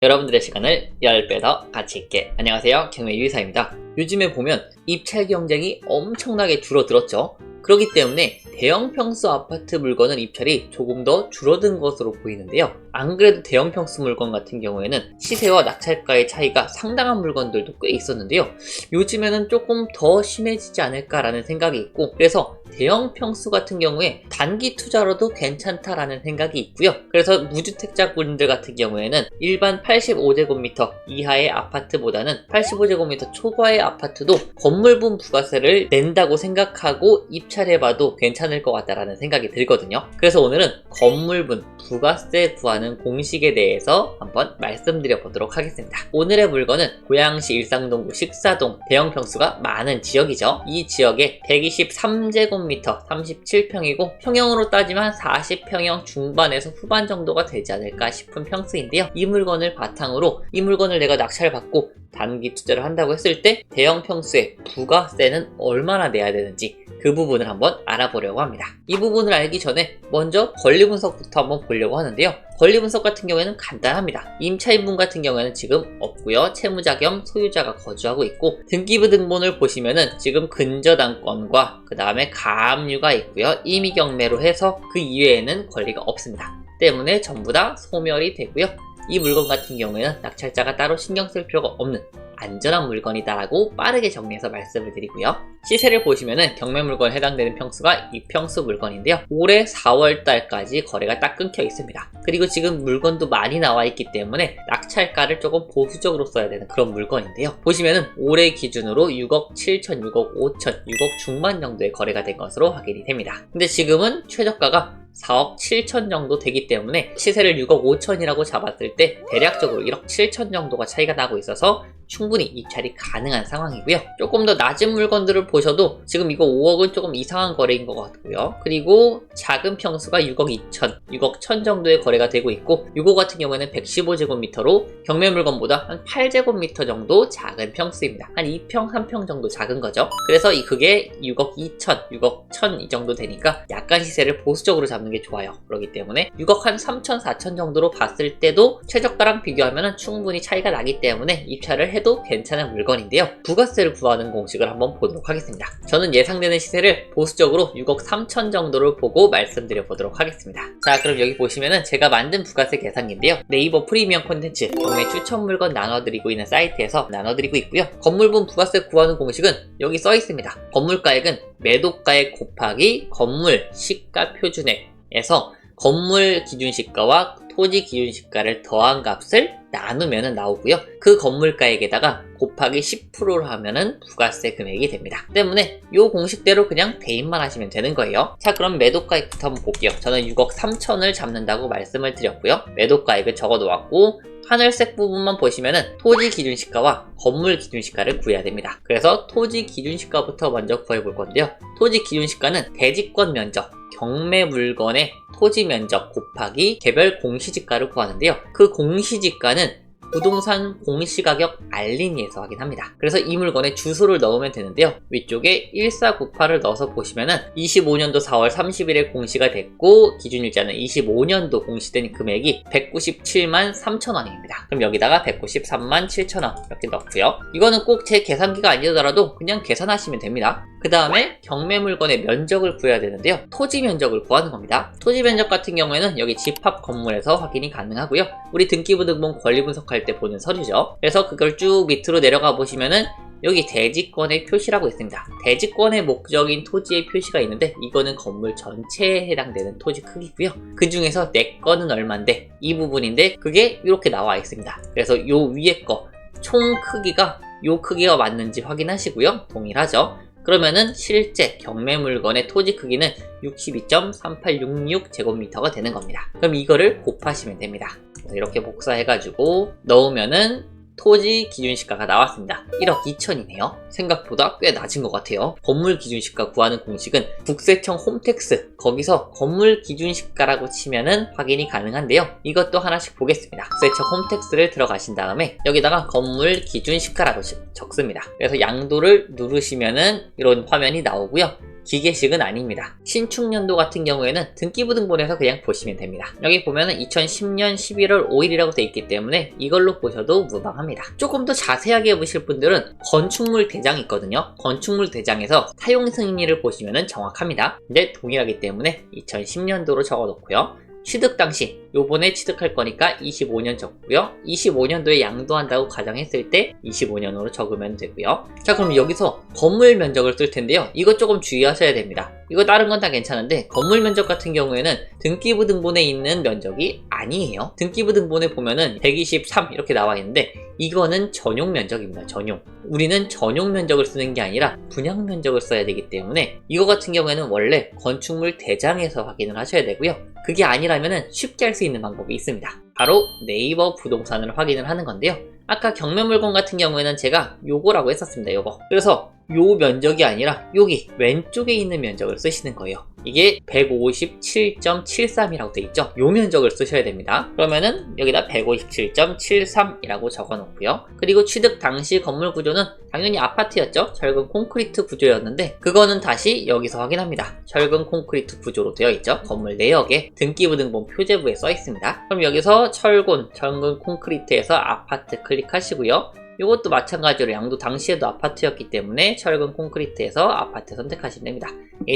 여러분들의 시간을 10배 더 가치 있게. 안녕하세요, 경매유이사입니다. 요즘에 보면 입찰 경쟁이 엄청나게 줄어들었죠. 그렇기 때문에 대형 평수 아파트 물건은 입찰이 조금 더 줄어든 것으로 보이는데요. 안 그래도 대형 평수 물건 같은 경우에는 시세와 낙찰가의 차이가 상당한 물건들도 꽤 있었는데요. 요즘에는 조금 더 심해지지 않을까라는 생각이 있고, 그래서 대형 평수 같은 경우에 단기 투자로도 괜찮다라는 생각이 있고요. 그래서 무주택자분들 같은 경우에는 일반 85제곱미터 이하의 아파트보다는 85제곱미터 초과의 아파트도 건물분 부가세를 낸다고 생각하고 입찰해봐도 괜찮을 것 같다라는 생각이 들거든요. 그래서 오늘은 건물분 부가세 구하는 공식에 대해서 한번 말씀드려 보도록 하겠습니다. 오늘의 물건은 고양시 일상동구 식사동 대형 평수가 많은 지역이죠. 이 지역에 123제곱미터 37평이고 평형으로 따지면 40평형 중반에서 후반 정도가 되지 않을까 싶은 평수인데요. 이 물건을 바탕으로 이 물건을 내가 낙찰받고 단기 투자를 한다고 했을 때 대형 평수의 부가세는 얼마나 내야 되는지 그 부분을 한번 알아보려고 합니다. 이 부분을 알기 전에 먼저 권리 분석부터 한번 보려고 하는데요. 권리 분석 같은 경우에는 간단합니다. 임차인분 같은 경우에는 지금 없고요. 채무자 겸 소유자가 거주하고 있고, 등기부 등본을 보시면은 지금 근저당권과 그 다음에 가압류가 있고요. 임의경매로 해서 그 이외에는 권리가 없습니다. 때문에 전부 다 소멸이 되고요. 이 물건 같은 경우에는 낙찰자가 따로 신경 쓸 필요가 없는 안전한 물건이다라고 빠르게 정리해서 말씀을 드리고요. 시세를 보시면은 경매 물건에 해당되는 평수가 이 평수 물건인데요. 올해 4월달까지 거래가 딱 끊겨 있습니다. 그리고 지금 물건도 많이 나와 있기 때문에 낙찰가를 조금 보수적으로 써야 되는 그런 물건인데요. 보시면은 올해 기준으로 6억 7천, 6억 5천, 6억 중반 정도의 거래가 된 것으로 확인이 됩니다. 근데 지금은 최저가가 4억 7천 정도 되기 때문에 시세를 6억 5천이라고 잡았을 때 대략적으로 1억 7천 정도가 차이가 나고 있어서 충분히 입찰이 가능한 상황이고요. 조금 더 낮은 물건들을 보셔도 지금 이거 5억은 조금 이상한 거래인 것 같고요. 그리고 작은 평수가 6억 2천, 6억 1천 정도의 거래가 되고 있고, 이거 같은 경우에는 115제곱미터로 경매 물건보다 한 8제곱미터 정도 작은 평수입니다. 한 2평, 3평 정도 작은 거죠. 그래서 그게 6억 2천, 6억 1천 이 정도 되니까 약간 시세를 보수적으로 잡는 게 좋아요. 그렇기 때문에 6억 한 3천, 4천 정도로 봤을 때도 최저가랑 비교하면 충분히 차이가 나기 때문에 입찰을 해도 괜찮은 물건인데요. 부가세를 구하는 공식을 한번 보도록 하겠습니다. 저는 예상되는 시세를 보수적으로 6억 3천 정도를 보고 말씀드려 보도록 하겠습니다. 자, 그럼 여기 보시면은 제가 만든 부가세 계산기인데요. 네이버 프리미엄 콘텐츠 경매 추천 물건 나눠드리고 있는 사이트에서 나눠드리고 있고요. 건물분 부가세 구하는 공식은 여기 써 있습니다. 건물가액은 매도가액 곱하기 건물 시가 표준액에서 건물 기준시가와 토지 기준시가를 더한 값을 나누면 나오고요. 그 건물가액에다가 곱하기 10%를 하면은 부가세 금액이 됩니다. 때문에 이 공식대로 그냥 대입만 하시면 되는 거예요. 자, 그럼 매도가액부터 한번 볼게요. 저는 6억 3천을 잡는다고 말씀을 드렸고요. 매도가액을 적어 놓았고, 하늘색 부분만 보시면은 토지 기준시가와 건물 기준시가를 구해야 됩니다. 그래서 토지 기준시가부터 먼저 구해볼 건데요. 토지 기준시가는 대지권 면적, 경매 물건의 토지 면적 곱하기 개별 공시지가를 구하는데요. 그 공시지가는 부동산 공시가격 알림이에서 확인합니다. 그래서 이 물건에 주소를 넣으면 되는데요. 위쪽에 1498을 넣어서 보시면은 25년도 4월 30일에 공시가 됐고, 기준일자는 25년도 공시된 금액이 197만 3천 원입니다. 그럼 여기다가 193만 7천 원 이렇게 넣고요. 이거는 꼭 제 계산기가 아니더라도 그냥 계산하시면 됩니다. 그 다음에 경매 물건의 면적을 구해야 되는데요. 토지 면적을 구하는 겁니다. 토지 면적 같은 경우에는 여기 집합 건물에서 확인이 가능하고요. 우리 등기부 등본 권리 분석할 때 보는 서류죠. 그래서 그걸 쭉 밑으로 내려가 보시면은 여기 대지권의 표시라고 있습니다. 대지권의 목적인 토지의 표시가 있는데, 이거는 건물 전체에 해당되는 토지 크기고요. 그 중에서 내 거는 얼만데 이 부분인데 그게 이렇게 나와 있습니다. 그래서 요 위에 거 총 크기가 요 크기가 맞는지 확인하시고요. 동일하죠. 그러면은 실제 경매 물건의 토지 크기는 62.3866제곱미터가 되는 겁니다. 그럼 이거를 곱하시면 됩니다. 이렇게 복사해가지고 넣으면은 토지 기준시가가 나왔습니다. 1억 2천이네요. 생각보다 꽤 낮은 것 같아요. 건물 기준시가 구하는 공식은 국세청 홈택스, 거기서 건물 기준시가라고 치면은 확인이 가능한데요. 이것도 하나씩 보겠습니다. 국세청 홈택스를 들어가신 다음에 여기다가 건물 기준시가라고 적습니다. 그래서 양도를 누르시면은 이런 화면이 나오고요. 기계식은 아닙니다. 신축년도 같은 경우에는 등기부등본에서 그냥 보시면 됩니다. 여기 보면은 2010년 11월 5일이라고 되어 있기 때문에 이걸로 보셔도 무방합니다. 조금 더 자세하게 보실 분들은 건축물 대장이 있거든요. 건축물 대장에서 사용승인일을 보시면은 정확합니다. 근데 동일하기 때문에 2010년도로 적어놓고요. 취득 당시 요번에 취득할 거니까 25년 적고요. 25년도에 양도한다고 가정했을 때 25년으로 적으면 되고요. 자, 그럼 여기서 건물 면적을 쓸 텐데요. 이거 조금 주의하셔야 됩니다. 이거 다른 건 다 괜찮은데 건물 면적 같은 경우에는 등기부등본에 있는 면적이 아니에요. 등기부등본에 보면은 123 이렇게 나와 있는데 이거는 전용 면적입니다. 전용. 우리는 전용 면적을 쓰는 게 아니라 분양 면적을 써야 되기 때문에 이거 같은 경우에는 원래 건축물 대장에서 확인을 하셔야 되고요. 그게 아니라면 쉽게 할 수 있는 방법이 있습니다. 바로 네이버 부동산을 확인을 하는 건데요. 아까 경매물건 같은 경우에는 제가 요거라고 했었습니다. 요거. 그래서 요 면적이 아니라 여기 왼쪽에 있는 면적을 쓰시는 거예요. 이게 157.73이라고 돼 있죠. 요 면적을 쓰셔야 됩니다. 그러면은 여기다 157.73이라고 적어 놓고요. 그리고 취득 당시 건물 구조는 당연히 아파트였죠. 철근 콘크리트 구조였는데 그거는 다시 여기서 확인합니다. 철근 콘크리트 구조로 되어 있죠. 건물 내역에 등기부등본 표제부에 써 있습니다. 그럼 여기서 철근 콘크리트에서 아파트 클릭하시고요. 이것도 마찬가지로 양도 당시에도 아파트였기 때문에 철근 콘크리트에서 아파트 선택하시면 됩니다.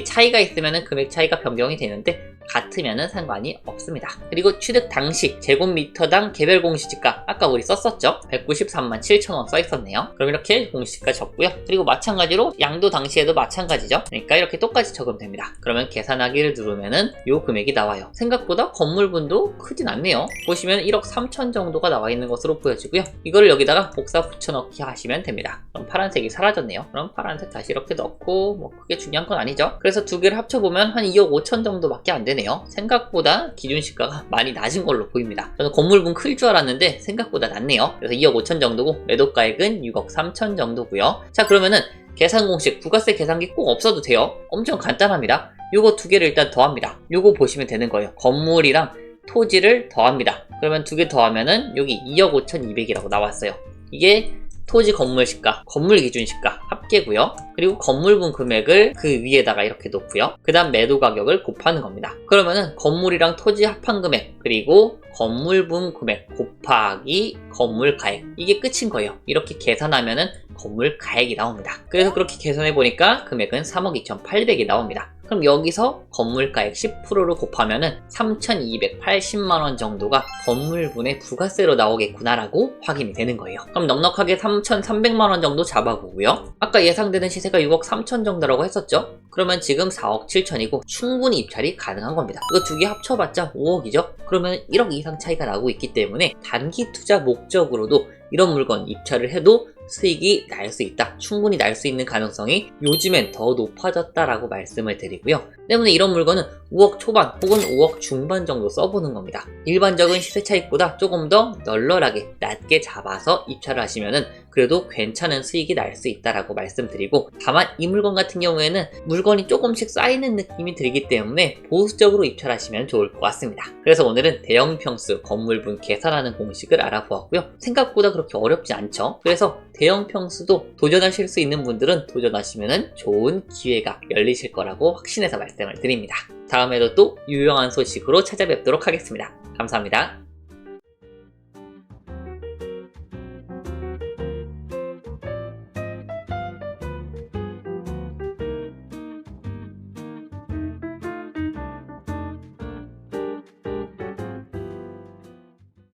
차이가 있으면 금액 차이가 변경이 되는데 같으면 상관이 없습니다. 그리고 취득 당시 제곱미터당 개별 공시지가 아까 우리 썼었죠? 193만 7천원 써있었네요. 그럼 이렇게 공시지가 적고요. 그리고 마찬가지로 양도 당시에도 마찬가지죠. 그러니까 이렇게 똑같이 적으면 됩니다. 그러면 계산하기를 누르면은 이 금액이 나와요. 생각보다 건물분도 크진 않네요. 보시면 1억 3천 정도가 나와 있는 것으로 보여지고요. 이거를 여기다가 복사 붙여넣기 하시면 됩니다. 그럼 파란색이 사라졌네요. 그럼 파란색 다시 이렇게 넣고 뭐 크게 중요한 건 아니죠. 그래서 두 개를 합쳐보면 한 2억 5천 정도밖에 안 되네요. 생각보다 기준시가가 많이 낮은 걸로 보입니다. 저는 건물분 클 줄 알았는데 생각보다 낮네요. 그래서 2억 5천 정도고 매도가액은 6억 3천 정도고요. 자, 그러면은 계산 공식, 부가세 계산기 꼭 없어도 돼요. 엄청 간단합니다. 요거 두 개를 일단 더합니다. 요거 보시면 되는 거예요. 건물이랑 토지를 더합니다. 그러면 두 개 더하면은 여기 2억 5,200이라고 나왔어요. 이게 토지 건물 시가, 건물 기준 시가 합계고요. 그리고 건물분 금액을 그 위에다가 이렇게 놓고요. 그 다음 매도 가격을 곱하는 겁니다. 그러면은 건물이랑 토지 합한 금액 그리고 건물분 금액 곱하기 건물 가액, 이게 끝인 거예요. 이렇게 계산하면은 건물 가액이 나옵니다. 그래서 그렇게 계산해 보니까 금액은 3억 2,800이 나옵니다. 그럼 여기서 건물가액 10%를 곱하면은 3,280만원 정도가 건물분의 부가세로 나오겠구나라고 확인이 되는 거예요. 그럼 넉넉하게 3,300만원 정도 잡아보고요. 아까 예상되는 시세가 6억 3천 정도라고 했었죠? 그러면 지금 4억 7천이고 충분히 입찰이 가능한 겁니다. 이거 두 개 합쳐봤자 5억이죠? 그러면 1억 이상 차이가 나고 있기 때문에 단기 투자 목적으로도 이런 물건 입찰을 해도 수익이 날 수 있다. 충분히 날 수 있는 가능성이 요즘엔 더 높아졌다라고 말씀을 드리고요. 때문에 이런 물건은 5억 초반 혹은 5억 중반 정도 써보는 겁니다. 일반적인 시세 차익보다 조금 더 널널하게 낮게 잡아서 입찰을 하시면은 그래도 괜찮은 수익이 날 수 있다라고 말씀드리고, 다만 이 물건 같은 경우에는 물건이 조금씩 쌓이는 느낌이 들기 때문에 보수적으로 입찰하시면 좋을 것 같습니다. 그래서 오늘은 대형 평수 건물분 계산하는 공식을 알아보았고요. 생각보다 그렇게 어렵지 않죠. 그래서 대형 평수도 도전하실 수 있는 분들은 도전하시면 좋은 기회가 열리실 거라고 확신해서 말씀을 드립니다. 다음에도 또 유용한 소식으로 찾아뵙도록 하겠습니다. 감사합니다.